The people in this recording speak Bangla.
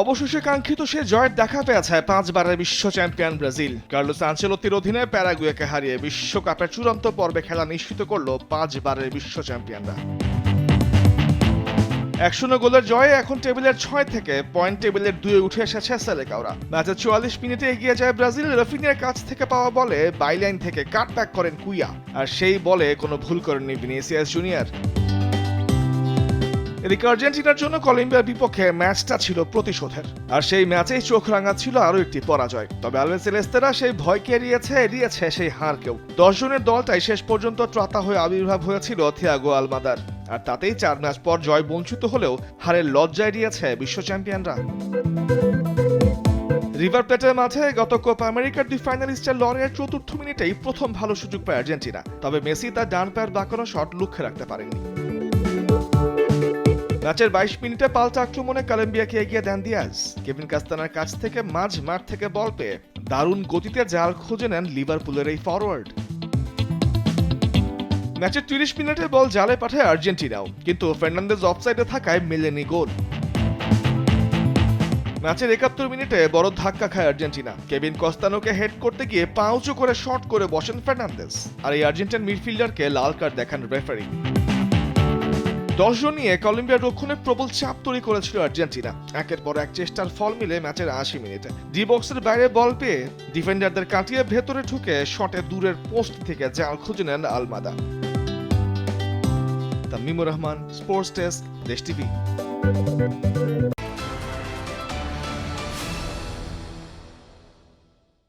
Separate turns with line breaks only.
অবশেষে কাঙ্ক্ষিত সে জয়ের দেখা পেয়েছে 5 বারের বিশ্ব চ্যাম্পিয়ন ব্রাজিল। কার্লোস আনচেলত্তির অধীনে প্যারাগুয়েকে হারিয়ে বিশ্বকাপের চূড়ান্ত পর্বে খেলা নিশ্চিত করল 5 বারের বিশ্ব চ্যাম্পিয়নরা। 1-0 গোলের জয়ে এখন টেবিলের 6 থেকে পয়েন্ট টেবিলের 2-এ উঠে এসেছে সেলেকাওরা। ম্যাচের 44 মিনিটে এগিয়ে যায় ব্রাজিল। রাফিনিয়ার কাছ থেকে পাওয়া বলে বাইলাইন থেকে কাটব্যাক করেন কুইয়া, আর সেই বলে কোনো ভুল করেননি ভিনিসিয়াস জুনিয়র। এদিকে আর্জেন্টিনার জন্য কলম্বিয়ার বিপক্ষে ম্যাচটা ছিল প্রতিশোধের, আর সেই ম্যাচেই চোখ রাঙা ছিল আরও একটি পরাজয়। তবে আলবিসেলেস্তেরা সেই ভয়কে এড়িয়েছে সেই হারকেও। 10 জনের দলটাই শেষ পর্যন্ত ত্রাতা হয়ে আবির্ভাব হয়েছিল থিয়াগো আলমাদার, আর তাতেই 4 ম্যাচ পর জয় বঞ্চিত হলেও হারের লজ্জা এড়িয়েছে বিশ্ব চ্যাম্পিয়নরা। রিভার প্লেটের মাঠে গত কোপা আমেরিকার 2 ফাইনালিস্টের লড়াইয়ের 4র্থ মিনিটেই প্রথম ভালো সুযোগ পায় আর্জেন্টিনা। তবে মেসি তার ডান পায়ের বাঁকানো শট লক্ষ্যে রাখতে পারেননি। ম্যাচের 22 মিনিটে পাল্টা আক্রমণে কলম্বিয়াকে এগিয়ে দেন দিয়াজ। কেভিন কাস্তানার কাছ থেকে মাঝ মাঠ থেকে বল পেয়ে দারুণ গতিতে জাল খুঁজে নেন লিভারপুলের এই ফরওয়ার্ড। ম্যাচের 30 মিনিটের বল জালে পাঠায় আর্জেন্টিনাও, কিন্তু ফার্নান্দেজ অফসাইডে থাকায় মেলেনি গোল। ম্যাচের 71 মিনিটে বড় ধাক্কা খায় আর্জেন্টিনা। কেভিন কস্তানোকে হেড করতে গিয়ে পা উঁচু করে শট করে বসেন ফার্নান্দেজ, আর এই আর্জেন্টিন মিডফিল্ডারকে লাল কার্ড দেখান রেফারি। 10 জন নিয়ে কলম্বিয়ার রক্ষণে প্রবল চাপ তৈরি করেছিল আর্জেন্টিনা। একের পর এক চেষ্টার ফল মিলে ম্যাচের 80 মিনিটে ডি বক্সের বাইরে বল পেয়ে ডিফেন্ডারদের কাটিয়ে ভেতরে ঢুকে শটে দূরের পোস্ট থেকে জাল খুঁজে নেন আলমাদা। তামিমুর রহমান, স্পোর্টস ডেস্ক, দেশ টিভি।